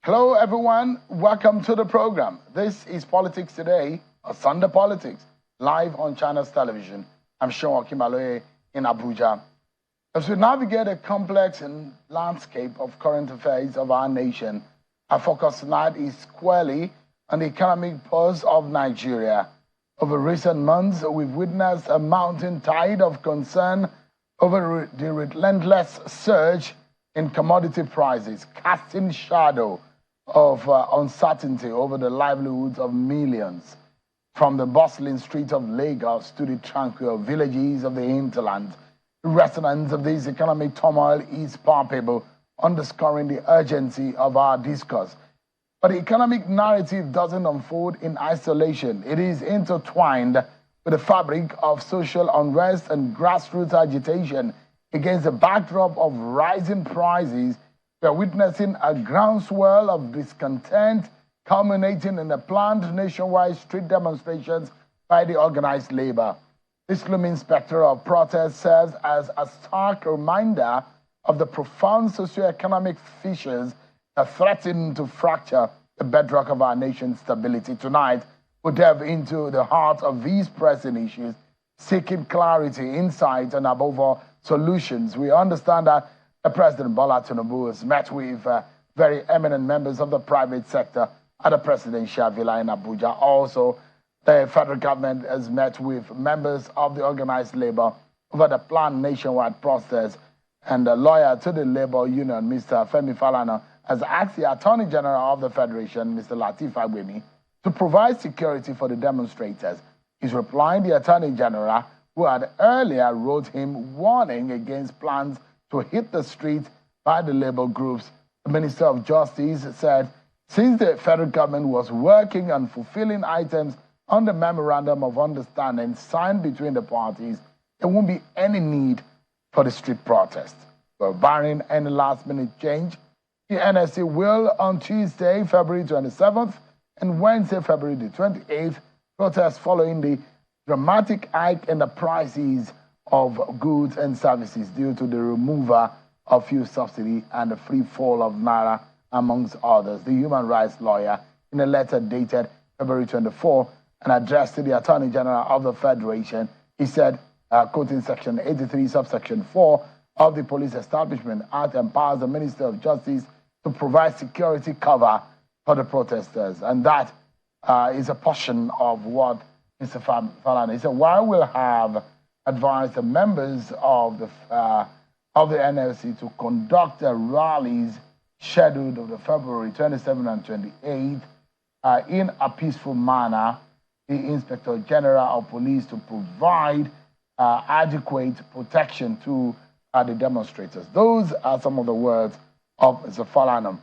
Hello, everyone. Welcome to the program. This is Politics Today, or Sunday Politics, live on China's television. I'm Sean Kimaloye in Abuja. As we navigate a complex landscape of current affairs of our nation, our focus tonight is squarely on the economic pulse of Nigeria. Over recent months, we've witnessed a mounting tide of concern over the relentless surge in commodity prices, casting shadow of uncertainty over the livelihoods of millions. From the bustling streets of Lagos to the tranquil villages of the hinterland, the resonance of this economic turmoil is palpable, underscoring the urgency of our discourse. But the economic narrative doesn't unfold in isolation. It is intertwined with the fabric of social unrest and grassroots agitation. Against the backdrop of rising prices, we are witnessing a groundswell of discontent culminating in the planned nationwide street demonstrations by the organized labor. This looming specter of protest serves as a stark reminder of the profound socioeconomic fissures that threaten to fracture the bedrock of our nation's stability. Tonight, we'll delve into the heart of these pressing issues, seeking clarity, insight, and above all, solutions. We understand that President Bola Tinubu has met with very eminent members of the private sector at the presidential villa in Abuja. Also, the federal government has met with members of the organized labor over the planned nationwide process. And the lawyer to the labor union, Mr. Femi Falana, has asked the Attorney General of the Federation, Mr. Lateef Fagbemi, to provide security for the demonstrators. He's replying the Attorney General, who had earlier wrote him warning against plans to hit the street by the labor groups. The Minister of Justice said, since the federal government was working on fulfilling items on the Memorandum of Understanding signed between the parties, there won't be any need for the street protest. But barring any last-minute change, the NSC will, on Tuesday, February 27th, and Wednesday, February the 28th, protest following the dramatic hike in the prices of goods and services due to the removal of fuel subsidy and the free fall of Naira, amongst others. The human rights lawyer, in a letter dated February 24 and addressed to the Attorney General of the Federation, he said, quoting Section 83, subsection 4 of the Police Establishment Act, empowers the Minister of Justice to provide security cover for the protesters. And that is a portion of what Mr. Falana, he said, while we'll have advised the members of the NLC to conduct the rallies scheduled of the February 27 and 28 in a peaceful manner, the Inspector General of Police to provide adequate protection to the demonstrators. Those are some of the words of Mr. Falana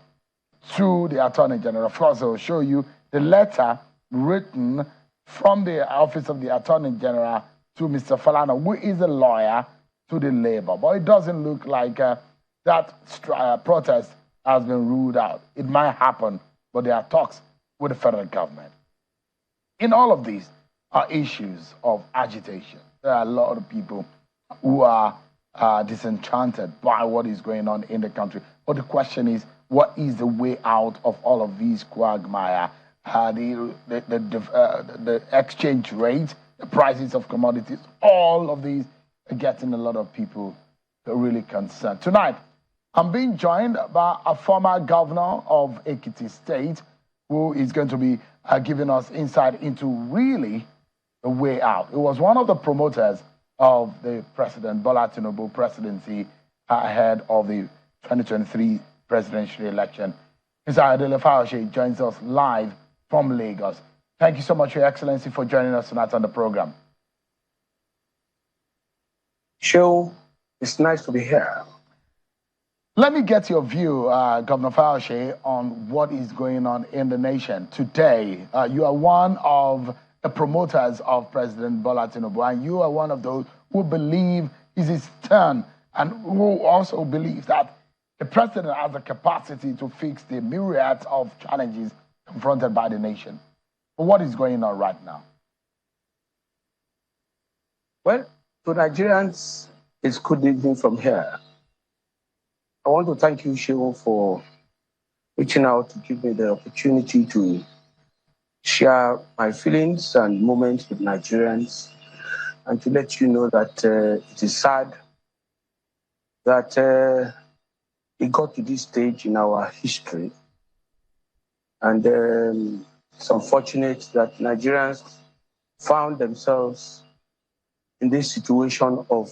to the Attorney General. Of course, I will show you the letter written from the Office of the Attorney General to Mr. Falana, who is a lawyer to the labor. But it doesn't look like that protest has been ruled out. It might happen, but there are talks with the federal government. In all of these are issues of agitation. There are a lot of people who are disenchanted by what is going on in the country. But the question is, what is the way out of all of these quagmire? The exchange rate, the prices of commodities, all of these are getting a lot of people really concerned. Tonight, I'm being joined by a former governor of Ekiti State who is going to be giving us insight into really the way out. It was one of the promoters of the President Bola Tinubu presidency ahead of the 2023 presidential election. Mr. Adewole Adebayo joins us live from Lagos. Thank you so much, Your Excellency, for joining us tonight on the program. Show, it's nice to be here. Let me get your view, Governor Fayose, on what is going on in the nation today. You are one of the promoters of President Bola Tinubu, and you are one of those who believe it's his turn and who also believe that the president has the capacity to fix the myriad of challenges confronted by the nation. But what is going on right now? Well, to Nigerians, it's good evening from here. I want to thank you, Shehu, for reaching out to give me the opportunity to share my feelings and moments with Nigerians, and to let you know that it is sad that it got to this stage in our history. And it's unfortunate that Nigerians found themselves in this situation of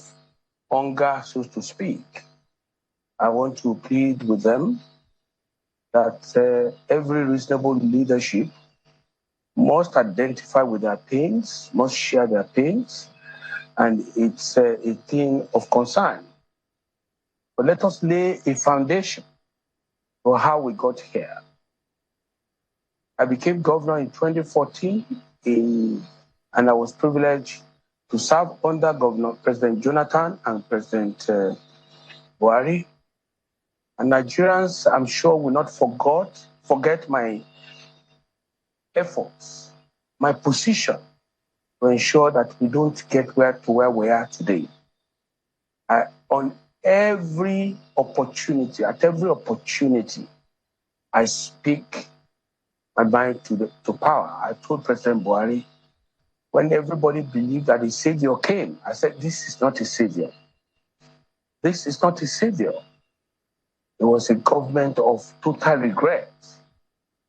hunger, so to speak. I want to plead with them that every reasonable leadership must identify with their pains, must share their pains, and it's a thing of concern. But let us lay a foundation for how we got here. I became governor in 2014, and I was privileged to serve under President Jonathan and President Buhari. And Nigerians, I'm sure, will not forget my efforts, my position to ensure that we don't get to where we are today. On every opportunity, at every opportunity, I speak my mind to power. I told President Buhari, when everybody believed that a savior came, I said, this is not a savior. This is not a savior. It was a government of total regret.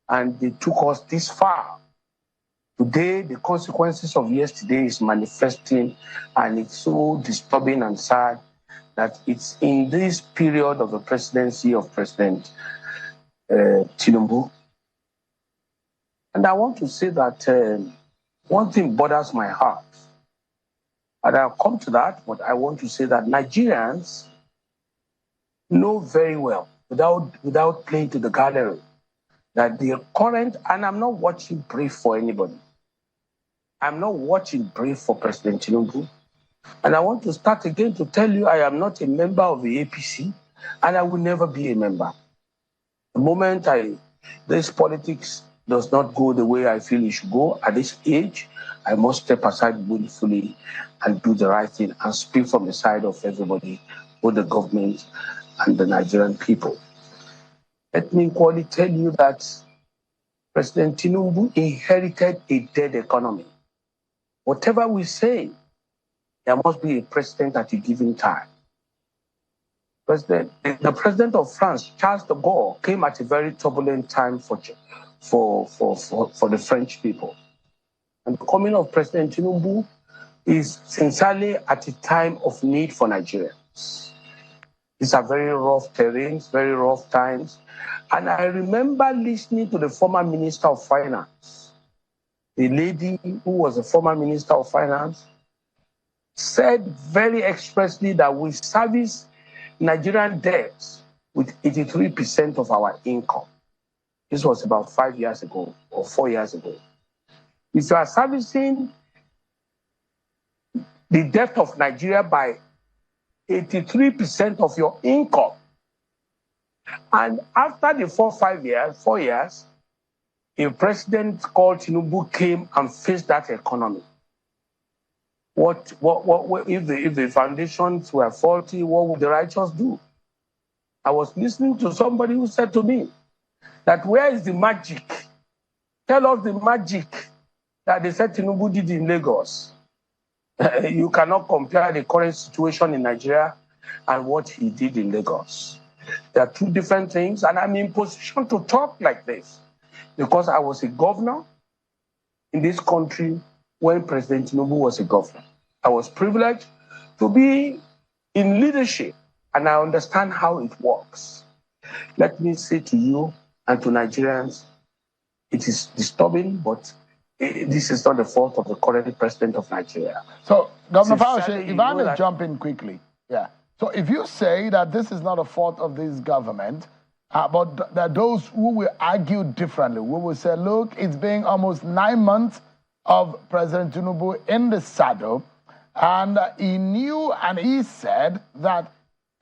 And they took us this far. Today, the consequences of yesterday is manifesting, and it's so disturbing and sad that it's in this period of the presidency of President Tinubu. And I want to say that one thing bothers my heart, and I'll come to that, but I want to say that Nigerians know very well, without playing to the gallery, that the current, and I'm not watching brief for anybody. I'm not watching brief for President Tinubu. And I want to start again to tell you I am not a member of the APC, and I will never be a member. The moment this politics does not go the way I feel it should go at this age, I must step aside willfully and do the right thing and speak from the side of everybody, both the government and the Nigerian people. Let me equally tell you that President Tinubu inherited a dead economy. Whatever we say, there must be a president at a given time. The president of France, Charles de Gaulle, came at a very turbulent time for the French people. And the coming of President Tinubu is sincerely at a time of need for Nigerians. These are very rough terrains, very rough times. And I remember listening to the former Minister of Finance, the lady who was the former Minister of Finance, said very expressly that we service Nigerian debts with 83% of our income. This was about 5 years ago or 4 years ago. If you are servicing the debt of Nigeria by 83% of your income, and after the 4 years, a president called Tinubu came and faced that economy. What if the foundations were faulty, what would the righteous do? I was listening to somebody who said to me that where is the magic? Tell us the magic that they said Tinubu did in Lagos. You cannot compare the current situation in Nigeria and what he did in Lagos. There are two different things, and I'm in position to talk like this because I was a governor in this country when President Tinubu was a governor. I was privileged to be in leadership, and I understand how it works. Let me say to you and to Nigerians, it is disturbing, but this is not the fault of the current president of Nigeria. So, Governor Fayose, if I may jump in quickly. Yeah. So if you say that this is not a fault of this government, but that those who will argue differently, we will say, look, it's been almost 9 months of President Tinubu in the saddle, and he knew and he said that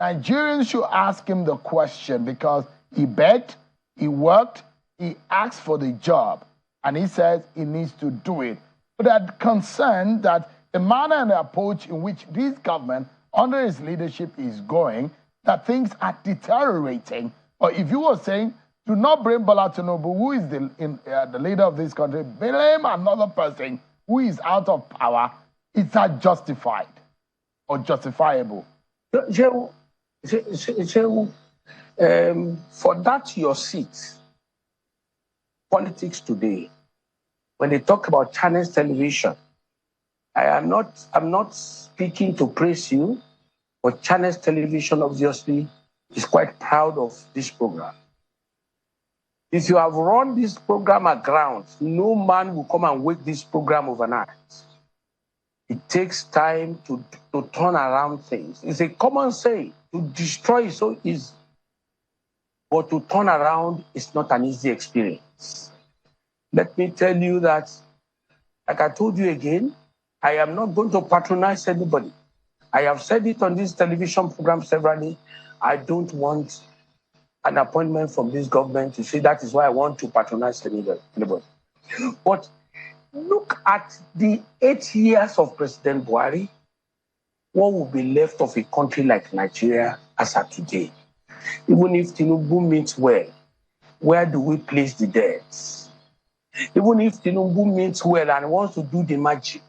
Nigerians should ask him the question because he begged, he worked, he asked for the job, and he says he needs to do it. But that concerned that the manner and the approach in which this government, under his leadership, is going, that things are deteriorating. Or if you were saying Do not blame Bola Tinubu, who is the leader of this country. Blame another person who is out of power. It's not justified or justifiable. For that, your seat, politics today, when they talk about Chinese television, I'm not speaking to praise you, but Chinese television obviously is quite proud of this program. If you have run this program aground, no man will come and wake this program overnight. It takes time to turn around things. It's a common saying, to destroy is so easy, but to turn around is not an easy experience. Let me tell you that, like I told you again, I am not going to patronize anybody. I have said it on this television program severally. I don't want an appointment from this government to say that is why I want to patronize anybody. But look at the 8 years of President Buhari. What will be left of a country like Nigeria as of today? Even if Tinubu means well, where do we place the debts? Even if Tinubu means well and wants to do the magic,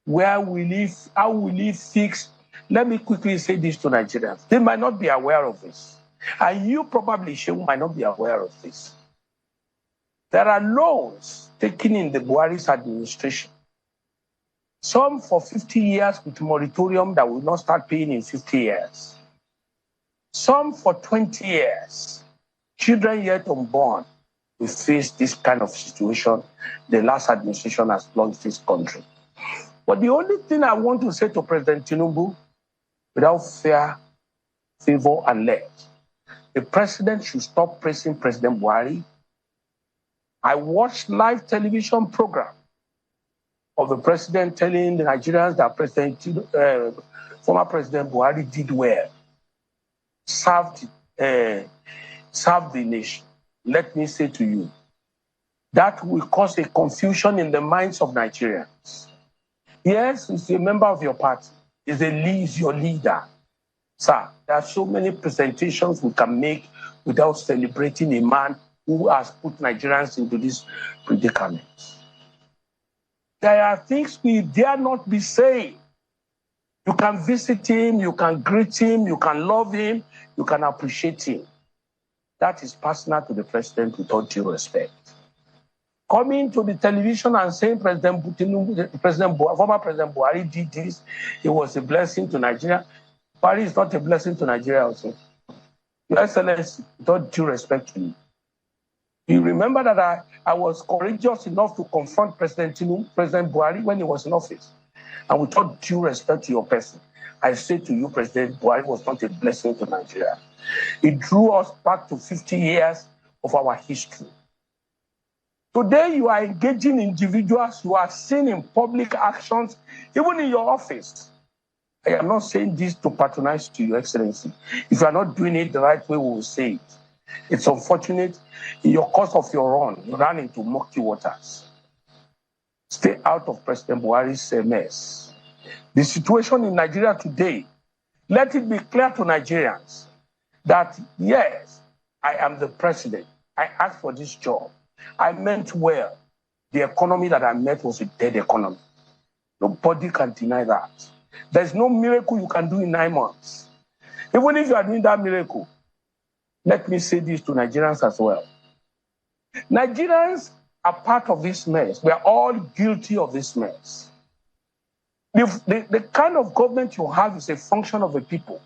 how will he fix? Let me quickly say this to Nigerians. They might not be aware of this. And you probably, Shehu, might not be aware of this. There are loans taken in the Buhari's administration. Some for 50 years with moratorium that will not start paying in 50 years. Some for 20 years. Children yet unborn will face this kind of situation the last administration has plunged this country. But the only thing I want to say to President Tinubu, without fear, favor, and let, the president should stop praising President Buhari. I watched live television program of the president telling the Nigerians that former President Buhari did well, served the nation. Let me say to you, that will cause a confusion in the minds of Nigerians. Yes, he's a member of your party. He's your leader. Sir, there are so many presentations we can make without celebrating a man who has put Nigerians into this predicament. There are things we dare not be saying. You can visit him, you can greet him, you can love him, you can appreciate him. That is personal to the president with all due respect. Coming to the television and saying former President Buhari did this, it was a blessing to Nigeria. Buhari is not a blessing to Nigeria also. Your Excellency, with all due respect to you. You remember that I was courageous enough to confront President Buhari when he was in office. And with all due respect to your person, I say to you, President Buhari was not a blessing to Nigeria. It drew us back to 50 years of our history. Today, you are engaging individuals you are seen in public actions, even in your office. I am not saying this to patronize to your Excellency. If you are not doing it the right way, we will say it. It's unfortunate. In your course of your run, you ran into murky waters. Stay out of President Buhari's mess. The situation in Nigeria today, let it be clear to Nigerians that, yes, I am the president. I asked for this job. I meant well. The economy that I met was a dead economy. Nobody can deny that. There's no miracle you can do in 9 months. Even if you are doing that miracle, let me say this to Nigerians as well. Nigerians are part of this mess. We are all guilty of this mess. The kind of government you have is a function of the people.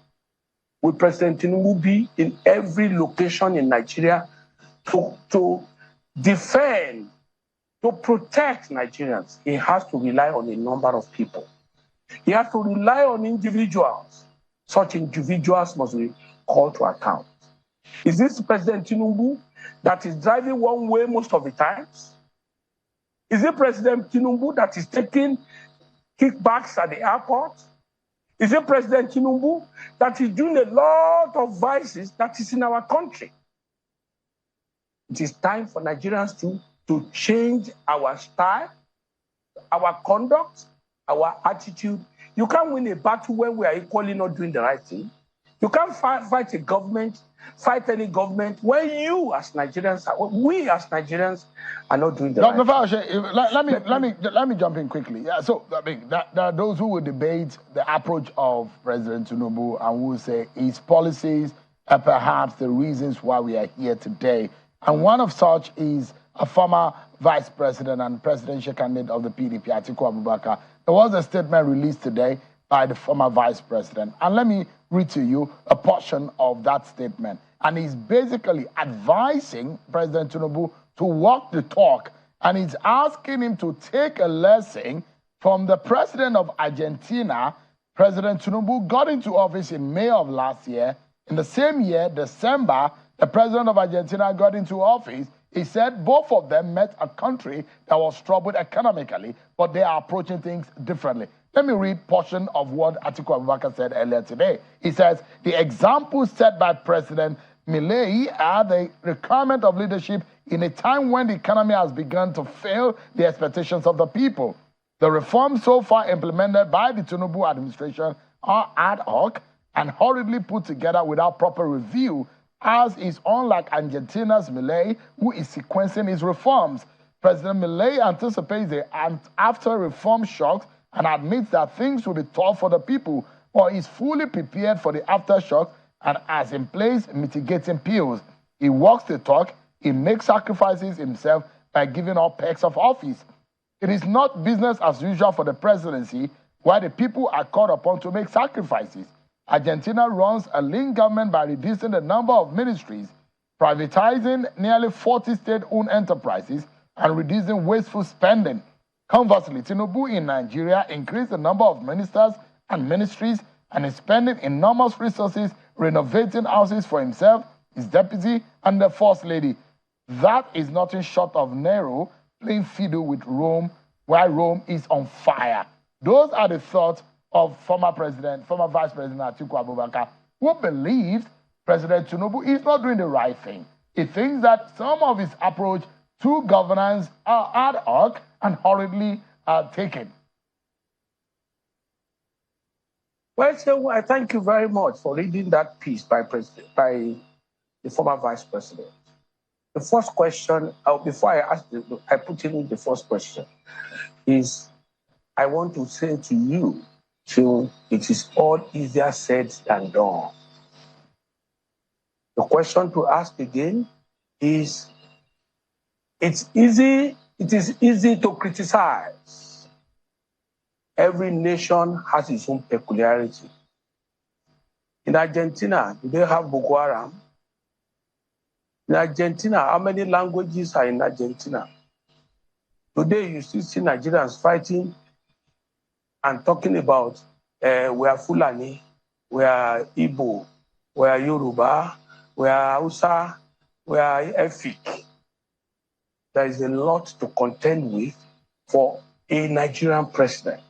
Will President Tinubu be in every location in Nigeria to defend, to protect Nigerians? He has to rely on a number of people. He has to rely on individuals. Such individuals must be called to account. Is this President Tinubu that is driving one way most of the times? Is it President Tinubu that is taking kickbacks at the airport? Is it President Tinubu that is doing a lot of vices that is in our country? It is time for Nigerians to change our style, our conduct, our attitude. You can't win a battle when we are equally not doing the right thing. You can't fight a government, fight any government when you as Nigerians, we as Nigerians are not doing the Dr. right Fayose, let me jump in quickly. Yeah, so I mean, there are those who will debate the approach of President Tinubu and will say his policies are perhaps the reasons why we are here today. And one of such is a former vice president and presidential candidate of the PDP, Atiku Abubakar. There was a statement released today by the former vice president. And let me read to you a portion of that statement. And he's basically advising President Tinubu to walk the talk. And he's asking him to take a lesson from the president of Argentina. President Tinubu got into office in May of last year. In the same year, December, the president of Argentina got into office. He said both of them met a country that was troubled economically, but they are approaching things differently. Let me read a portion of what Atiku Abubakar said earlier today. He says, the examples set by President Milei are the requirement of leadership in a time when the economy has begun to fail the expectations of the people. The reforms so far implemented by the Tinubu administration are ad hoc and hurriedly put together without proper review, as is unlike Argentina's Milei, who is sequencing his reforms. President Milei anticipates the after-reform shocks and admits that things will be tough for the people, or is fully prepared for the aftershock and has in place mitigating pills. He walks the talk, he makes sacrifices himself by giving up perks of office. It is not business as usual for the presidency, while the people are called upon to make sacrifices. Argentina runs a lean government by reducing the number of ministries, privatizing nearly 40 state-owned enterprises, and reducing wasteful spending. Conversely, Tinubu in Nigeria increased the number of ministers and ministries and is spending enormous resources renovating houses for himself, his deputy, and the first lady. That is nothing short of Nero playing fiddle with Rome, while Rome is on fire. Those are the thoughts of former vice president Atiku Abubakar, who believes President Tinubu is not doing the right thing. He thinks that some of his approach to governance are ad hoc and hurriedly taken. Well, so I thank you very much for reading that piece by the former vice president. The first question, before I put in the first question, is I want to say to you, Phil, it is all easier said than done. The question to ask again is, it is easy to criticize. Every nation has its own peculiarity. In Argentina, do they have Boko Haram? In Argentina, how many languages are in Argentina? Today, you still see Nigerians fighting and talking about we are Fulani, we are Igbo, we are Yoruba, we are Hausa, we are Efik. There is a lot to contend with for a Nigerian president.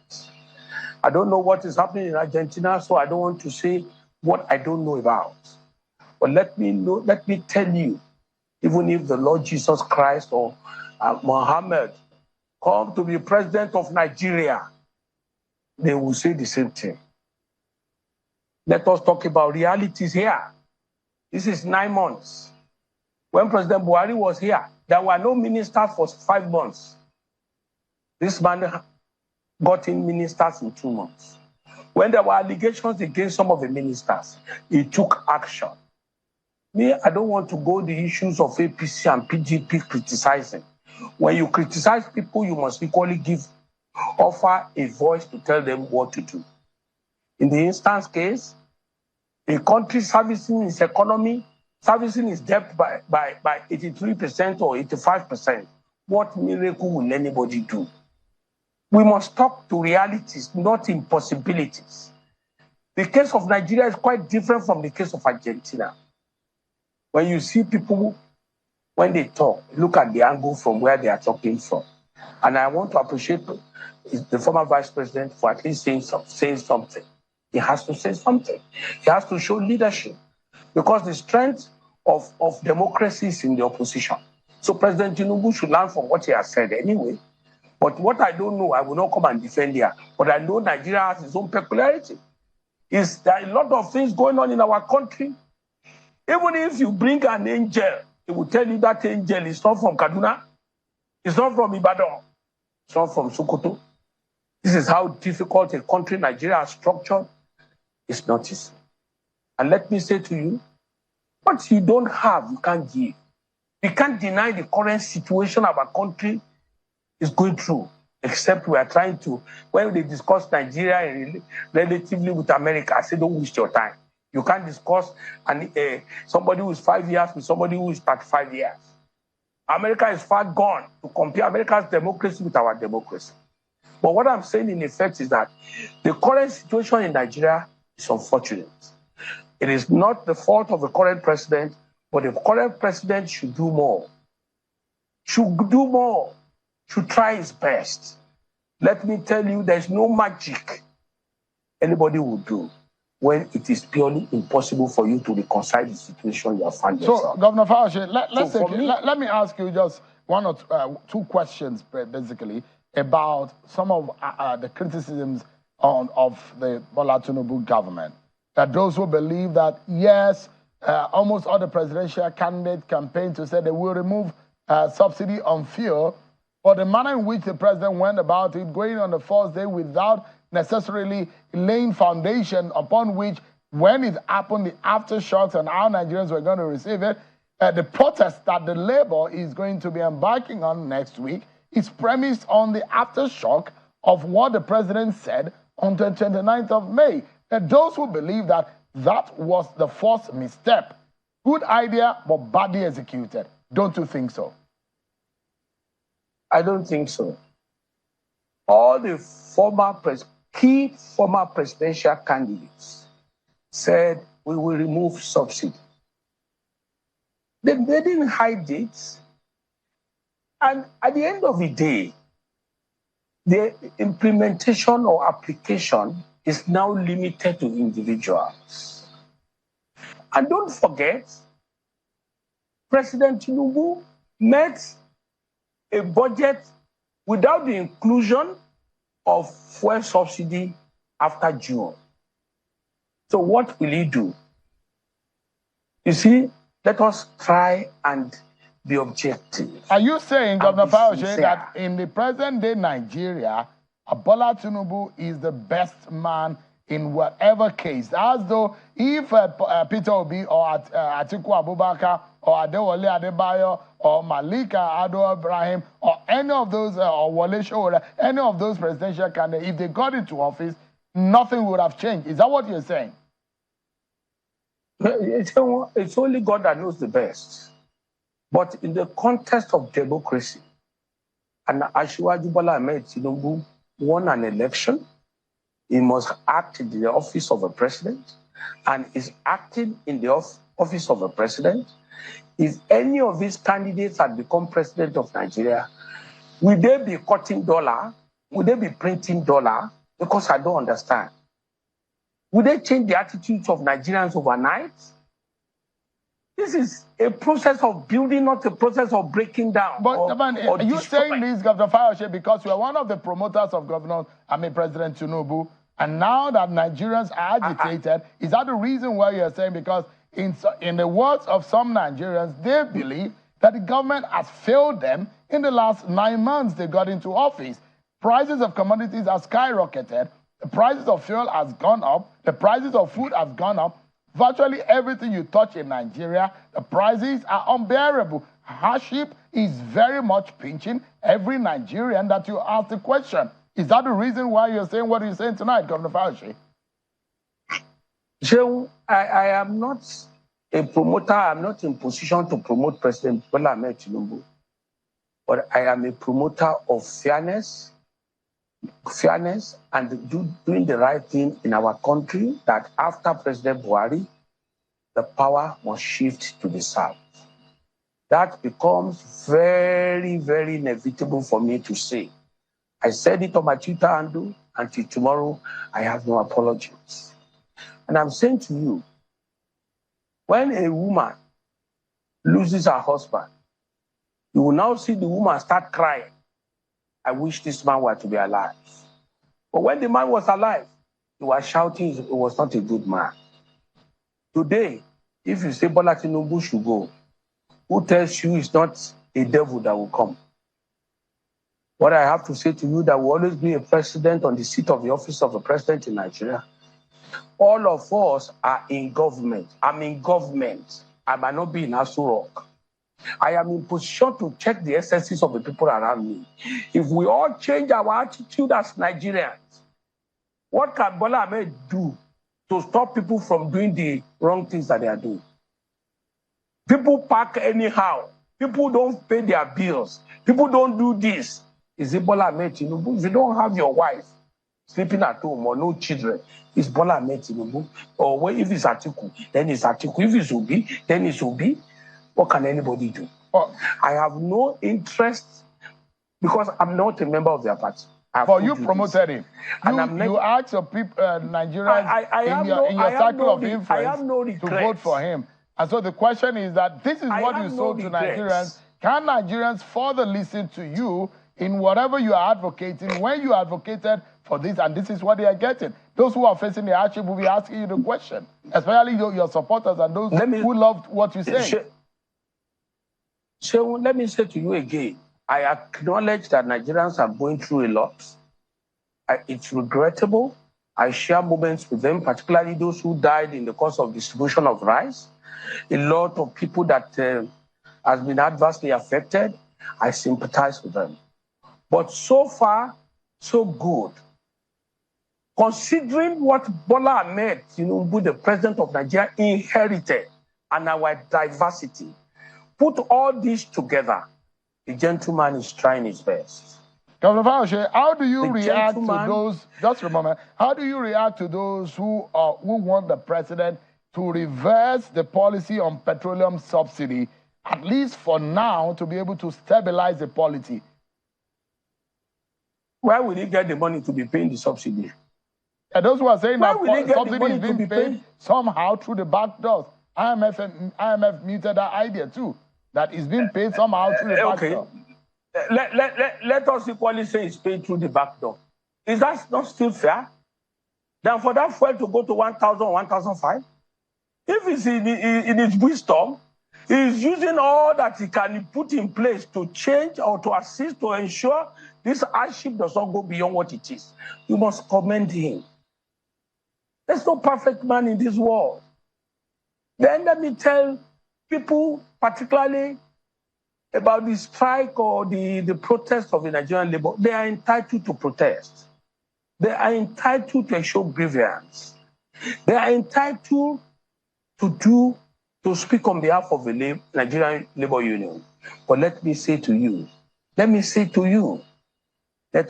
I don't know what is happening in Argentina, so I don't want to say what I don't know about. But let me tell you, even if the Lord Jesus Christ or Muhammad come to be president of Nigeria, they will say the same thing. Let us talk about realities here. This is 9 months. When President Buhari was here, there were no ministers for 5 months. This man got in ministers in 2 months. When there were allegations against some of the ministers, he took action. Me, I don't want to go the issues of APC and PDP criticizing. When you criticize people, you must equally offer a voice to tell them what to do. In the instance case, a country servicing its economy, servicing its debt by 83% or 85%, what miracle will anybody do? We must talk to realities, not impossibilities. The case of Nigeria is quite different from the case of Argentina. When you see people, when they talk, look at the angle from where they are talking from. And I want to appreciate the former vice president for at least saying something. He has to say something. He has to show leadership. Because the strength of democracy is in the opposition. So President Tinubu should learn from what he has said anyway. But what I don't know, I will not come and defend here. But I know Nigeria has its own peculiarity. is there are a lot of things going on in our country. Even if you bring an angel, it will tell you that angel is not from Kaduna, it's not from Ibadan, it's not from Sokoto. This is how difficult a country Nigeria is structured. It's not easy. And let me say to you, what you don't have, you can't give. We can't deny the current situation our country is going through, except we are trying to, when they discuss Nigeria relatively with America, I say don't waste your time. You can't discuss somebody who is 5 years with somebody who is 35 years. America is far gone to compare America's democracy with our democracy. But what I'm saying in effect is that the current situation in Nigeria is unfortunate. It is not the fault of the current president, but the current president should do more. Should do more. Should try his best. Let me tell you, there's no magic anybody will do when it is purely impossible for you to reconcile the situation you have found yourself. So, Governor Fayose, let me ask you just one or two questions, basically, about some of the criticisms of the Bola Tinubu government. That those who believe that, yes, almost all the presidential candidate campaign to say they will remove subsidy on fuel, but the manner in which the president went about it, going on the first day without necessarily laying foundation upon which, when it happened, the aftershocks and how Nigerians were going to receive it, the protest that the Labour is going to be embarking on next week is premised on the aftershock of what the president said on the 29th of May. That those who believe that that was the first misstep, good idea, but badly executed. Don't you think so? I don't think so. All the key former presidential candidates said we will remove subsidy. They didn't hide it. And at the end of the day, the implementation or application is now limited to individuals. And don't forget, President Tinubu met a budget without the inclusion of fuel subsidy after June. So what will he do? You see, let us try and be objective. Are you saying, Governor Fayose, that in the present day Nigeria, Bola Tinubu is the best man in whatever case? As though if Peter Obi or Atiku Abubakar or Adewole Adebayo or Malika Ado Ibrahim or any of those, or Wole Sowore, any of those presidential candidates, if they got into office, nothing would have changed. Is that what you're saying? It's only God that knows the best. But in the context of democracy, and Asiwaju Bola Ahmed Tinubu won an election, he must act in the office of a president, and is acting in the office of a president. If any of these candidates had become president of Nigeria, will they be cutting dollar? Will they be printing dollar? Because I don't understand. Will they change the attitudes of Nigerians overnight? This is a process of building, not a process of breaking down. But are you saying this, Governor Fayose, because you are one of the promoters of President Tinubu, and now that Nigerians are agitated, is that the reason why you're saying? Because in the words of some Nigerians, they believe that the government has failed them in the last 9 months they got into office. Prices of commodities have skyrocketed. The prices of fuel has gone up. The prices of food have gone up. Virtually everything you touch in Nigeria, the prices are unbearable. Hardship is very much pinching every Nigerian that you ask the question. Is that the reason why you're saying what you're saying tonight, Governor Fayose? So I am not a promoter. I'm not in position to promote President Bola Ahmed Tinubu. But I am a promoter of fairness and doing the right thing in our country, that after President Buhari, the power must shift to the south. That becomes very, very inevitable for me to say. I said it on my Twitter handle. Until tomorrow, I have no apologies. And I'm saying to you, when a woman loses her husband, you will now see the woman start crying. I wish this man were to be alive. But when the man was alive, he was shouting he was not a good man. Today, if you say Bola Tinubu should go, who tells you it's not a devil that will come? What I have to say to you, that will always be a president on the seat of the office of a president in Nigeria. All of us are in government. I'm in government. I might not be in Aso Rock. I am in position to check the excesses of the people around me. If we all change our attitude as Nigerians, what can Bola Ahmed do to stop people from doing the wrong things that they are doing? People park anyhow. People don't pay their bills. People don't do this. Is it Bola Ahmed Tinubu? If you don't have your wife sleeping at home or no children, it's Bola Ahmed Tinubu. Or if it's Atiku, then it's Atiku. If it's Obi, then it's Obi. What can anybody do? Oh, I have no interest because I'm not a member of their party. For you promoted him. You asked your people, Nigerians in your circle of influence to vote for him. And so the question is that this is what you sold to Nigerians. Can Nigerians further listen to you in whatever you are advocating when you advocated for this, and this is what they are getting? Those who are facing the hardship will be asking you the question, especially your supporters and those who loved what you say. So let me say to you again, I acknowledge that Nigerians are going through a lot. It's regrettable. I share moments with them, particularly those who died in the course of distribution of rice. A lot of people that has been adversely affected. I sympathize with them. But so far, so good. Considering what Bola Ahmed Tinubu, the president of Nigeria, inherited and our diversity, put all this together, the gentleman is trying his best. Governor Fayose, how do you react to those, just a moment, how do you react to those who want the president to reverse the policy on petroleum subsidy, at least for now, to be able to stabilize the policy? Where will he get the money to be paying the subsidy? And those who are saying that subsidy is being paid somehow through the back doors. IMF muted that idea too, that it's being paid somehow through the back door. Let us equally say it's paid through the back door. Is that not still fair? Then for that fuel to go to 1,000 or 1,005, if it's in his wisdom, he's using all that he can put in place to change or to assist to ensure this hardship does not go beyond what it is. You must commend him. There's no perfect man in this world. Then let me tell people, particularly about the strike or the protest of the Nigerian labor, they are entitled to protest. They are entitled to show grievance. They are entitled to speak on behalf of the Nigerian Labor Union. But let me say to you, let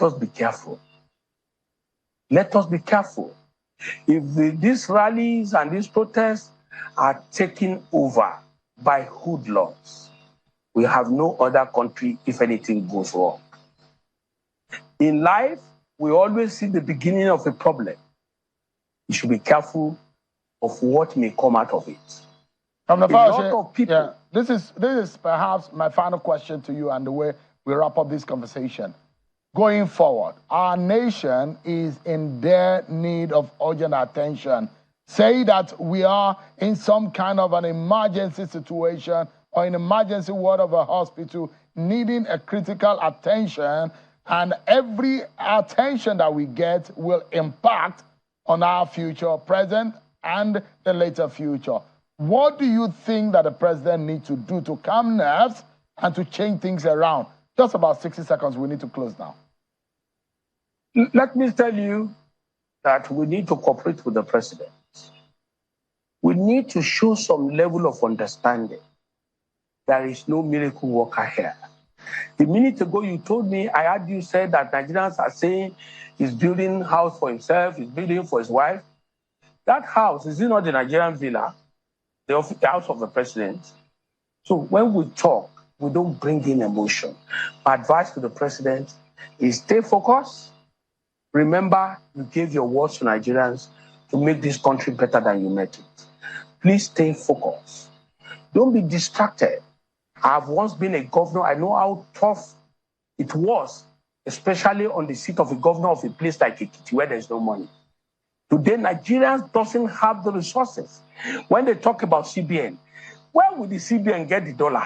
us be careful. Let us be careful. If these rallies and these protests are taken over by hoodlums, we have no other country if anything goes wrong. In life, we always see the beginning of a problem. You should be careful of what may come out of it. A lot of people. Yeah, this is perhaps my final question to you and the way we wrap up this conversation. Going forward, our nation is in dire need of urgent attention. Say that we are in some kind of an emergency situation or an emergency ward of a hospital needing a critical attention, and every attention that we get will impact on our future, present, and the later future. What do you think that the president needs to do to calm nerves and to change things around? Just about 60 seconds, we need to close now. Let me tell you that we need to cooperate with the president. We need to show some level of understanding. There is no miracle worker here. A minute ago, you told me, I heard you say that Nigerians are saying he's building a house for himself, he's building for his wife. That house, is it not the Nigerian villa, the house of the president? So when we talk, we don't bring in emotion. My advice to the president is stay focused. Remember, you gave your words to Nigerians to make this country better than you met it. Please stay focused. Don't be distracted. I've once been a governor. I know how tough it was, especially on the seat of a governor of a place like Ekiti where there's no money. Today, Nigerians doesn't have the resources. When they talk about CBN, where will the CBN get the dollar?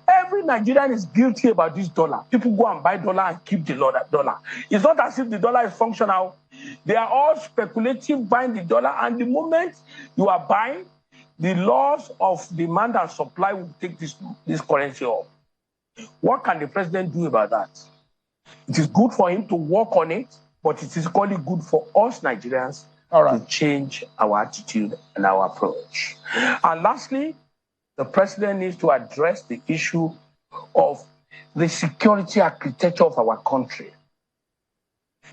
Every Nigerian is guilty about this dollar. People go and buy dollar and keep the dollar. It's not as if the dollar is functional. They are all speculative buying the dollar, and the moment you are buying, the laws of demand and supply will take this currency up. What can the president do about that? It is good for him to work on it, but it is equally good for us Nigerians to change our attitude and our approach. And lastly, the president needs to address the issue of the security architecture of our country.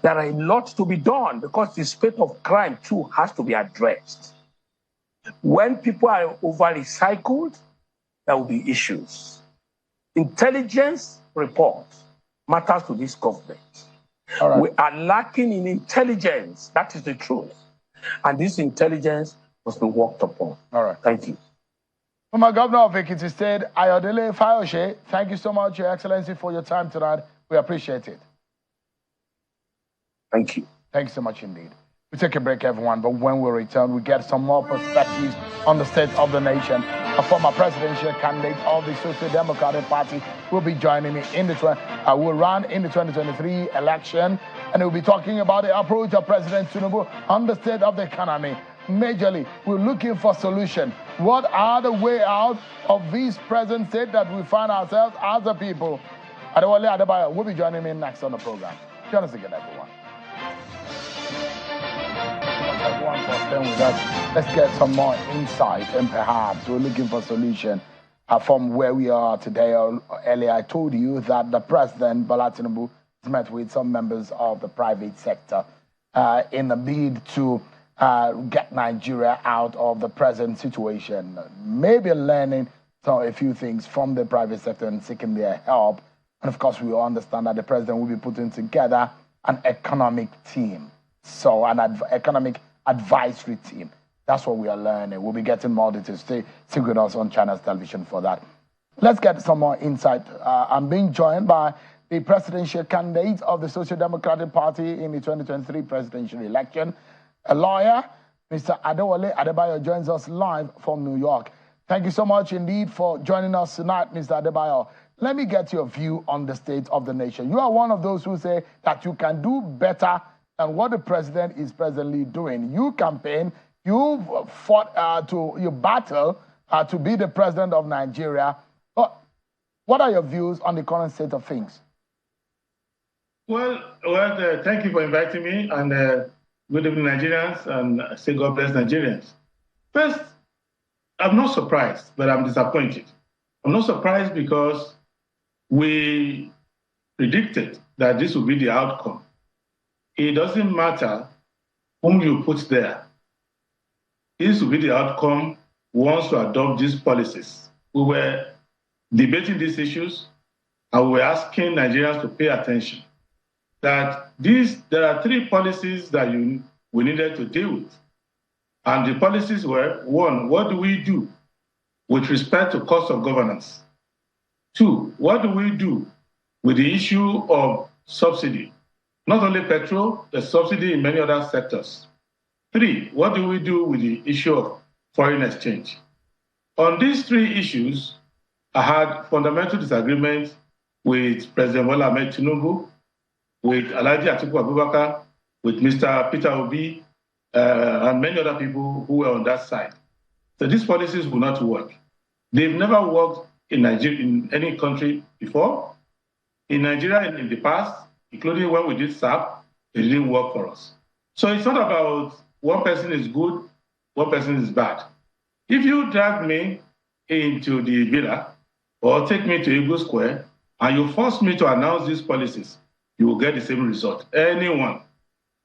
There are a lot to be done because the spate of crime too has to be addressed. When people are over-recycled, there will be issues. Intelligence reports matters to this government. We are lacking in intelligence. That is the truth. And this intelligence must be worked upon. Thank you. Former Governor of Ekiti State, Adewole Fayose, thank you so much, Your Excellency, for your time tonight. We appreciate it. Thank you. Thanks so much indeed. We take a break, everyone, but when we return, we get some more perspectives on the state of the nation. A former presidential candidate of the Social Democratic Party will be joining me in the will run in the 2023 election, and we'll be talking about the approach of President Tinubu on the state of the economy. Majorly, we're looking for solution. What are the way out of this present state that we find ourselves as a people? Adewole Adebayo will be joining me next on the program. Join us again, everyone. Everyone for staying with us. Let's get some more insight, and perhaps we're looking for solution from where we are today. Earlier, I told you that the president, Bola Tinubu, has met with some members of the private sector in the bid to get Nigeria out of the present situation. Maybe learning a few things from the private sector and seeking their help. And of course, we all understand that the president will be putting together an economic team. So an economic advisory team. That's what we are learning. We'll be getting more details. Stay with us on China's television for that. Let's get some more insight. I'm being joined by the presidential candidate of the Social Democratic Party in the 2023 presidential election. A lawyer, Mr. Adewole Adebayo, joins us live from New York. Thank you so much indeed for joining us tonight, Mr. Adebayo. Let me get your view on the state of the nation. You are one of those who say that you can do better than what the president is presently doing. You campaign, you fought you battle to be the president of Nigeria. But what are your views on the current state of things? Well, thank you for inviting me, and good evening, Nigerians, and I say God bless Nigerians. First, I'm not surprised, but I'm disappointed. I'm not surprised because we predicted that this would be the outcome. It doesn't matter whom you put there. This will be the outcome once you adopt these policies. We were debating these issues, and we were asking Nigerians to pay attention. That there are three policies that we needed to deal with. And the policies were, one, what do we do with respect to cost of governance? Two, what do we do with the issue of subsidy? Not only petrol, the subsidy in many other sectors. Three, what do we do with the issue of foreign exchange? On these three issues, I had fundamental disagreement with President Bola Tinubu, with Alhaji Atiku Abubakar, with Mr. Peter Obi, and many other people who were on that side. So these policies will not work. They've never worked in Nigeria, in any country before. In Nigeria, in the past, including when we did SAP, it didn't work for us. So it's not about one person is good, one person is bad. If you drag me into the villa or take me to Eagle Square and you force me to announce these policies, you will get the same result. Anyone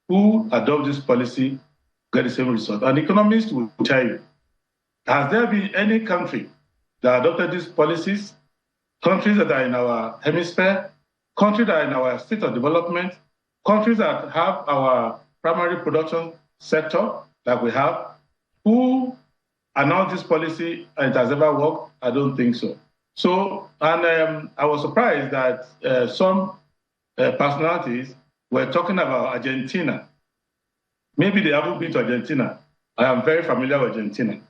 who adopts this policy will get the same result. And economists will tell you, has there been any country that adopted these policies, countries that are in our hemisphere, countries that are in our state of development, countries that have our primary production sector that we have, who announced this policy and it has ever worked? I don't think so. So, and I was surprised that some personalities were talking about Argentina Maybe they haven't been to Argentina. I am very familiar with Argentina.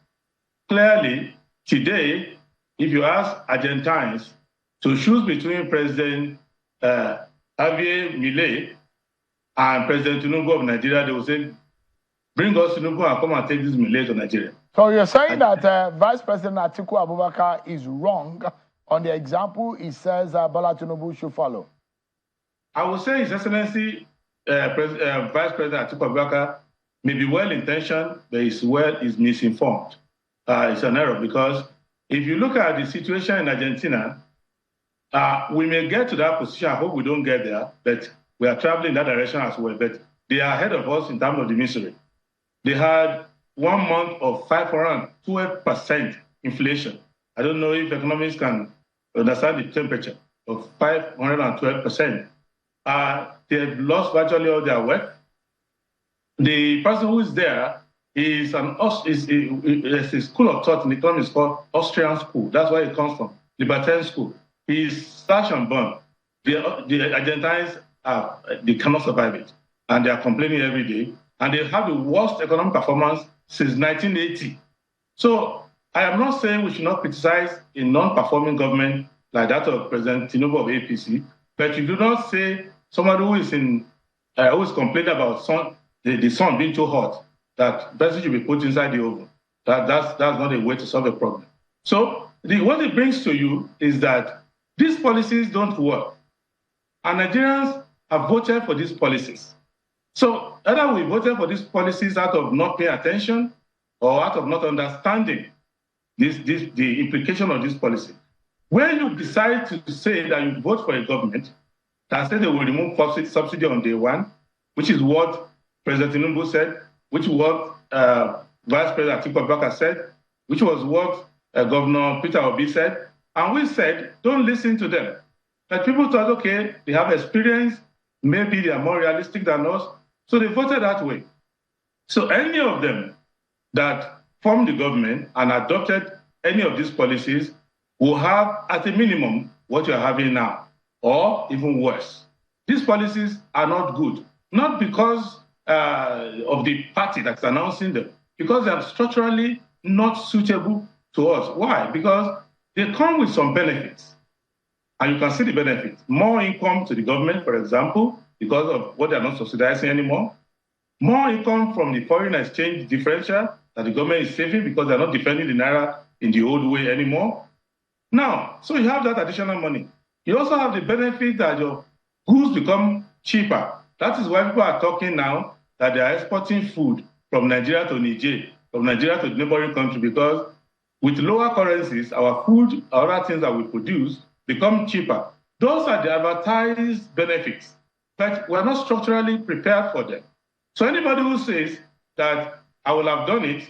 Clearly, today, if you ask Argentines to choose between President Javier Milei and President Tinubu of Nigeria, they will say, bring us Tinubu and come and take this Milei to Nigeria. So you're saying that Vice President Atiku Abubakar is wrong on the example he says Bola Tinubu should follow? I would say His Excellency Vice President Atiku Abubakar may be well-intentioned, but is misinformed. It's an error, because if you look at the situation in Argentina, we may get to that position. I hope we don't get there, but we are traveling in that direction as well. But they are ahead of us in terms of the misery. They had 1 month of 512% inflation. I don't know if economists can understand the temperature of 512%. They've lost virtually all their wealth. The person who is there is a school of thought in economics called Austrian school. That's where it comes from, libertarian school. He's slash and burn. The Argentines they cannot survive it, and they are complaining every day. And they have the worst economic performance since 1980. So I am not saying we should not criticize a non-performing government like that of President Tinubu of APC, but you do not say somebody who is complaining about the sun being too hot, that person should be put inside the oven. That's not a way to solve a problem. So what it brings to you is that these policies don't work. And Nigerians have voted for these policies. So either we voted for these policies out of not paying attention or out of not understanding the implication of this policy. When you decide to say that you vote for a government that said they will remove subsidy on day one, which is what President Tinubu said, which is what Vice President Atiku Abubakar said, which was what Governor Peter Obi said, and we said, don't listen to them. But people thought, okay, they have experience, maybe they are more realistic than us, so they voted that way. So any of them that formed the government and adopted any of these policies will have, at a minimum, what you're having now, or even worse. These policies are not good, not because of the party that's announcing them, because they are structurally not suitable to us. Why? Because they come with some benefits, and you can see the benefits. More income to the government, for example, because of what they're not subsidizing anymore. More income from the foreign exchange differential that the government is saving because they're not defending the naira in the old way anymore. Now, so you have that additional money. You also have the benefit that your goods become cheaper. That is why people are talking now that they are exporting food from Nigeria to Niger, from Nigeria to the neighboring country, because with lower currencies, our food, our other things that we produce become cheaper. Those are the advertised benefits, but we're not structurally prepared for them. So anybody who says that I will have done it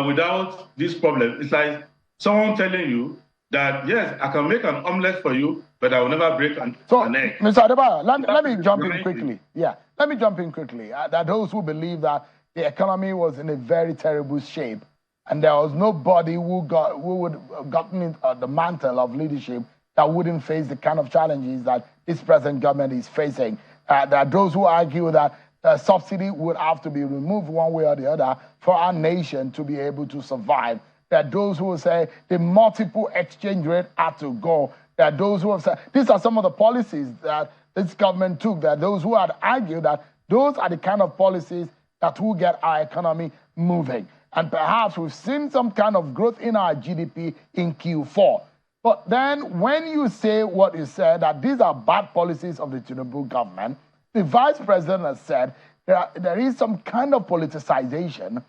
without this problem, it's like someone telling you that, yes, I can make an omelette for you, but I will never break an egg. Mr. Adebayo, let me jump in quickly. Yeah, let me jump in quickly. That those who believe that the economy was in a very terrible shape and there was nobody who would have gotten the mantle of leadership that wouldn't face the kind of challenges that this present government is facing. There are those who argue that subsidy would have to be removed one way or the other for our nation to be able to survive. There are those who will say the multiple exchange rate had to go. There are those who have said, these are some of the policies that this government took. There are those who had argued that those are the kind of policies that will get our economy moving. And perhaps we've seen some kind of growth in our GDP in Q4. But then when you say what you said, that these are bad policies of the Tinubu government, the vice president has said there is some kind of politicization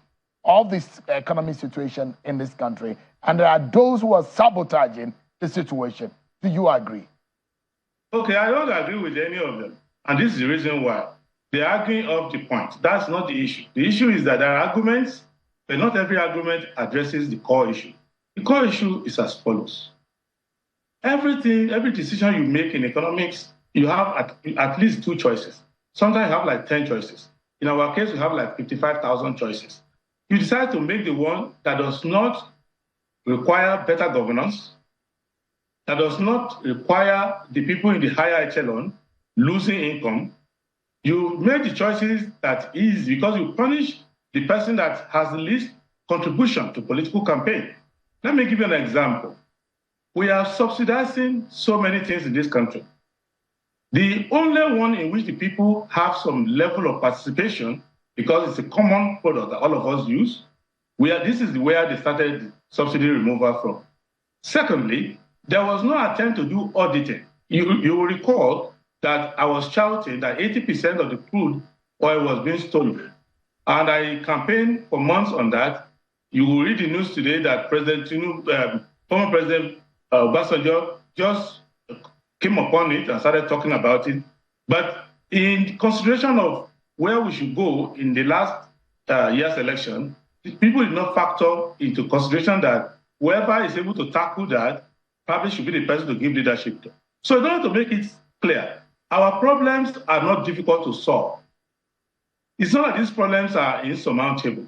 of this economic situation in this country, and there are those who are sabotaging the situation. Do you agree? Okay, I don't agree with any of them. And this is the reason why. They're arguing off the point. That's not the issue. The issue is that there are arguments, but not every argument addresses the core issue. The core issue is as follows. Every decision you make in economics, you have at least 2 choices. Sometimes you have like 10 choices. In our case, we have like 55,000 choices. You decide to make the one that does not require better governance, that does not require the people in the higher echelon losing income. You made the choices that is because you punish the person that has the least contribution to political campaign. Let me give you an example. We are subsidizing so many things in this country. The only one in which the people have some level of participation, because it's a common product that all of us use, this is where they started subsidy removal from. Secondly, there was no attempt to do auditing. You will recall that I was shouting that 80% of the crude oil was being stolen. And I campaigned for months on that. You will read the news today that President Tinubu, former President Obasanjo just came upon it and started talking about it. But in consideration of where we should go in the last year's election, people did not factor into consideration that whoever is able to tackle that probably should be the person to give leadership to. So in order to make it clear, our problems are not difficult to solve. It's not that these problems are insurmountable.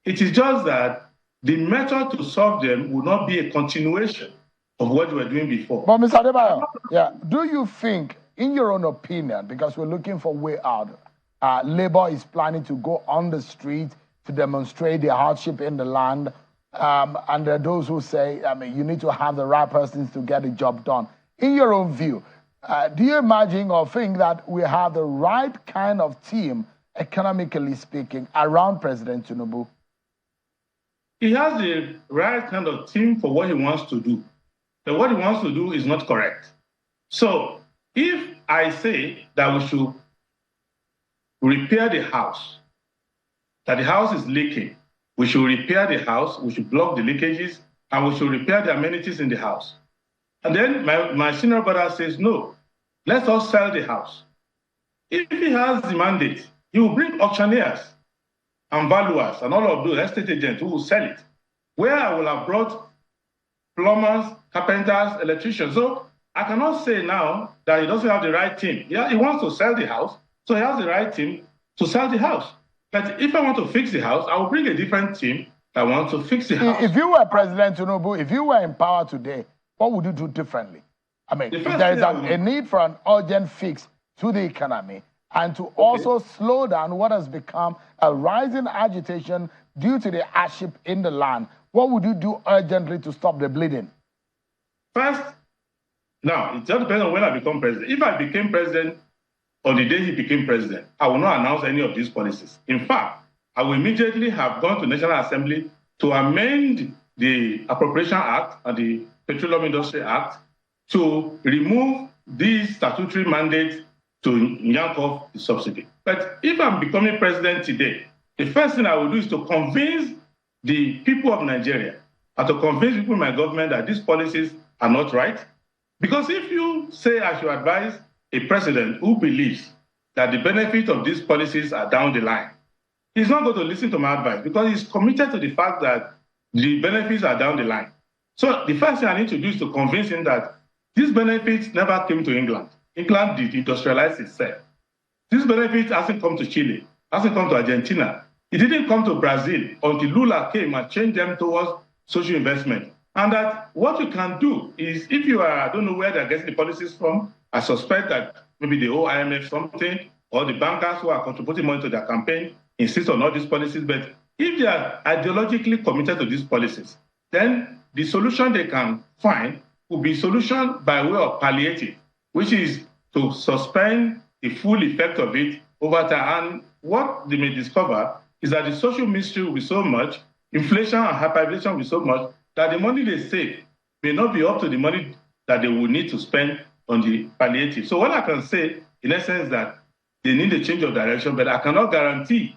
It is just that the method to solve them will not be a continuation of what we were doing before. But Mr. Adebayo, yeah, do you think, in your own opinion, because we're looking for a way out, Labour is planning to go on the street to demonstrate the hardship in the land, and there are those who say, I mean, you need to have the right persons to get the job done. In your own view, do you imagine or think that we have the right kind of team, economically speaking, around President Tinubu? He has the right kind of team for what he wants to do. But what he wants to do is not correct. So if I say that we should repair the house, that the house is leaking, we should repair the house, we should block the leakages, and we should repair the amenities in the house. And then my senior brother says, no, let's all sell the house. If he has the mandate, he will bring auctioneers and valuers and all of those estate agents who will sell it, where I will have brought plumbers, carpenters, electricians. So I cannot say now that he doesn't have the right team. Yeah, he wants to sell the house, so he has the right team to sell the house. But if I want to fix the house, I will bring a different team that wants to fix the house. If you were President Tinubu, if you were in power today, what would you do differently? I mean, if there is a need for an urgent fix to the economy and to also slow down what has become a rising agitation due to the hardship in the land, what would you do urgently to stop the bleeding? First, now, it just depends on when I become president. If I became president on the day he became president, I will not announce any of these policies. In fact, I will immediately have gone to National Assembly to amend the Appropriation Act and the Petroleum Industry Act to remove these statutory mandates to yank off the subsidy. But if I'm becoming president today, the first thing I will do is to convince the people of Nigeria and to convince people in my government that these policies are not right. Because if you say I should advise a president who believes that the benefit of these policies are down the line, he's not going to listen to my advice because he's committed to the fact that the benefits are down the line. So the first thing I need to do is to convince him that these benefits never came to England. England did industrialize itself. These benefits hasn't come to Chile, hasn't come to Argentina. It didn't come to Brazil until Lula came and changed them towards social investment. And that what you can do is, if you are, I don't know where they're getting the policies from, I suspect that maybe the old IMF something, or the bankers who are contributing money to their campaign insist on all these policies. But if they are ideologically committed to these policies, then the solution they can find will be solution by way of palliative, which is to suspend the full effect of it over time. And what they may discover is that the social mystery will be so much, inflation and hyperinflation will be so much, that the money they save may not be up to the money that they will need to spend on the palliative. So what I can say, in essence, is that they need a change of direction, but I cannot guarantee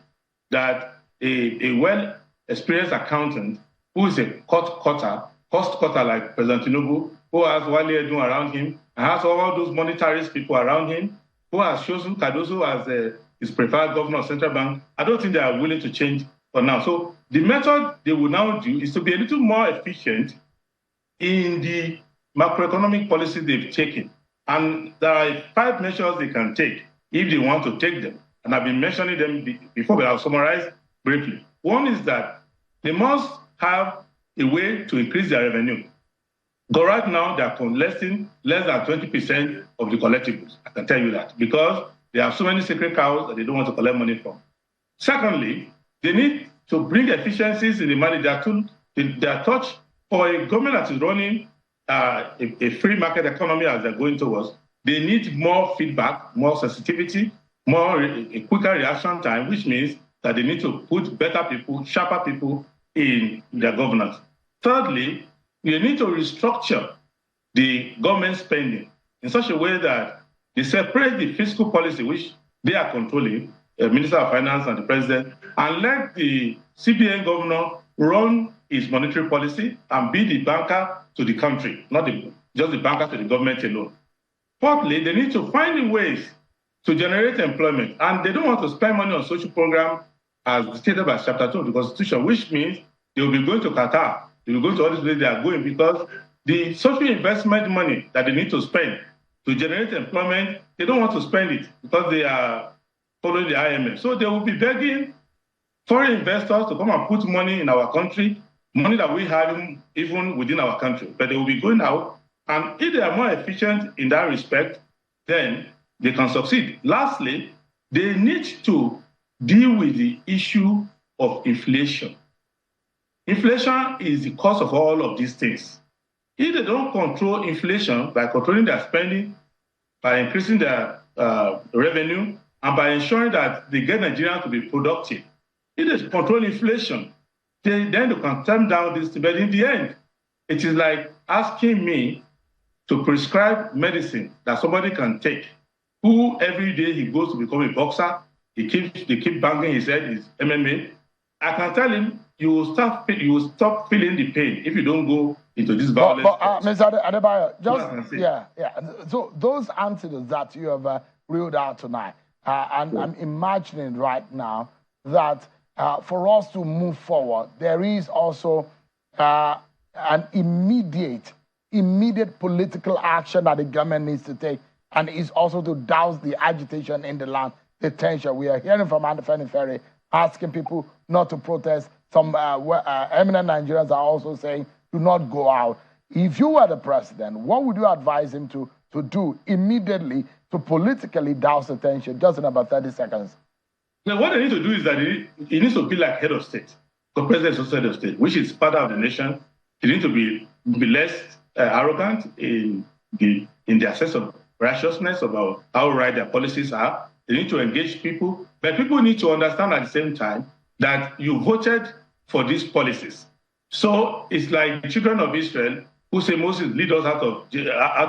that a well-experienced accountant who is a cost cutter like President Tinubu, who has Wale Edun around him, and has all those monetarist people around him, who has chosen Cardoso as his preferred governor of Central Bank, I don't think they are willing to change for now. So the method they will now do is to be a little more efficient in the macroeconomic policies they've taken. And there are 5 measures they can take if they want to take them. And I've been mentioning them before, but I'll summarize briefly. One is that they must have a way to increase their revenue. But right now, they are collecting less than 20% of the collectibles. I can tell you that. Because they have so many sacred cows that they don't want to collect money from. Secondly, they need to bring efficiencies in the money they are touch for a government that is running a free market economy as they're going towards. They need more feedback, more sensitivity, a quicker reaction time, which means that they need to put better people, sharper people in their governance. Thirdly, they need to restructure the government spending in such a way that they separate the fiscal policy, which they are controlling, the Minister of Finance and the President, and let the CBN governor run his monetary policy and be the banker to the country, not just the banker to the government alone. Fourthly, they need to find ways to generate employment, and they don't want to spend money on social programs as stated by Chapter 2 of the Constitution, which means they will be going to Qatar, they will go to all these places they are going, because the social investment money that they need to spend to generate employment, they don't want to spend it because they are following the IMF. So they will be begging foreign investors to come and put money in our country, money that we have even within our country. But they will be going out, and if they are more efficient in that respect, then they can succeed. Lastly, they need to deal with the issue of inflation. Inflation is the cause of all of these things. If they don't control inflation by controlling their spending, by increasing their revenue, and by ensuring that they get Nigerians to be productive, if they control inflation, then they can turn down this. But in the end, it is like asking me to prescribe medicine that somebody can take, who every day he goes to become a boxer, they keep banging his head, his MMA. I can tell him, you will stop feeling the pain if you don't go into this violence. Mr. Adebayo, So those antidotes that you have reeled out tonight, and I'm imagining right now that for us to move forward, there is also an immediate political action that the government needs to take, and is also to douse the agitation in the land, the tension. We are hearing from Andy Ferry asking people not to protest. Some eminent Nigerians are also saying, do not go out. If you were the president, what would you advise him to do immediately to politically douse the tension? Just in about 30 seconds. Now, what they need to do is that he needs to be like head of state. The president is also head of state, which is father of the nation. He needs to be less arrogant in their sense of righteousness about how right their policies are. They need to engage people, but people need to understand at the same time that you voted for these policies. So it's like the children of Israel who say, Moses, lead us out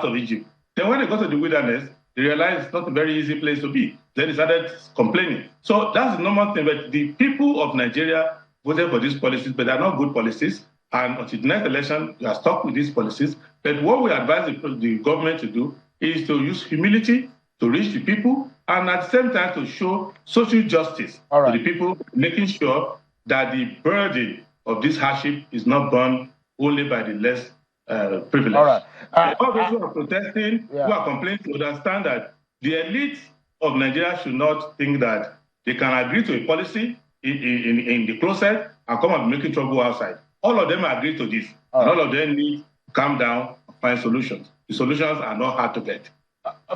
of Egypt. Then when they go to the wilderness, they realize it's not a very easy place to be. Then they started complaining. So that's the normal thing. But the people of Nigeria voted for these policies, but they're not good policies. And until the next election, you are stuck with these policies. But what we advise the government to do is to use humility to reach the people, and at the same time to show social justice to the people, making sure that the burden of this hardship is not borne only by the less privileged. All right. All those who are protesting, who are complaining, to understand that the elite of Nigeria should not think that they can agree to a policy in the closet and come and be making trouble outside. All of them agree to this, and all of them need to calm down and find solutions. The solutions are not hard to get.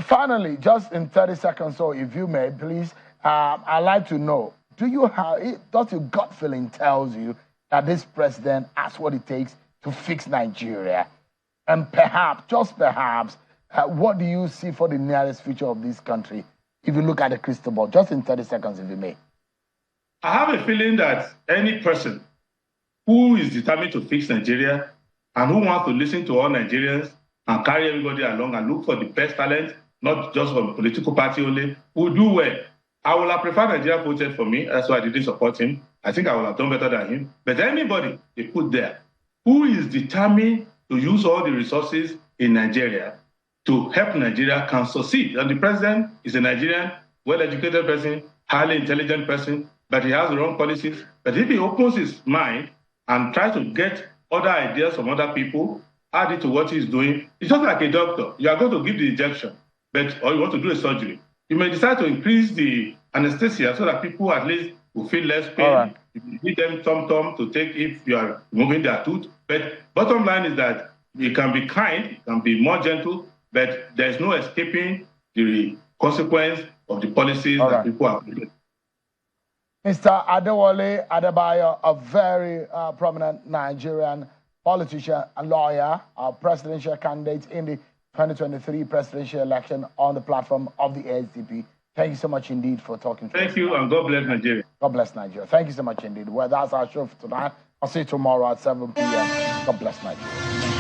Finally, just in 30 seconds, so if you may, please, I'd like to know, does your gut feeling tells you that this president has what it takes to fix Nigeria? And perhaps, just perhaps, what do you see for the nearest future of this country if you look at the crystal ball? Just in 30 seconds, if you may. I have a feeling that any person who is determined to fix Nigeria and who wants to listen to all Nigerians and carry everybody along and look for the best talent, not just from a political party only, will do well. I would have preferred Nigeria voted for me. That's why I didn't support him. I think I would have done better than him. But anybody they put there who is determined to use all the resources in Nigeria to help Nigeria can succeed. And the president is a Nigerian, well-educated person, highly intelligent person, but he has the wrong policies. But if he opens his mind and tries to get other ideas from other people, add it to what he's doing, it's just like a doctor. You are going to give the injection, or you want to do a surgery. You may decide to increase the anesthesia so that people at least will feel less pain. Right. You need them tom-tom to take if you are removing their tooth. But bottom line is that you can be kind, you can be more gentle, but there's no escaping the consequence of the policies that people are putting. Mr. Adewole Adebayo, a very prominent Nigerian politician and lawyer, a presidential candidate in the 2023 presidential election on the platform of the SDP. Thank you so much indeed for talking to us. Thank you, and God bless Nigeria. God bless Nigeria. Thank you so much indeed. Well, that's our show for tonight. I'll see you tomorrow at 7 p.m. God bless Nigeria.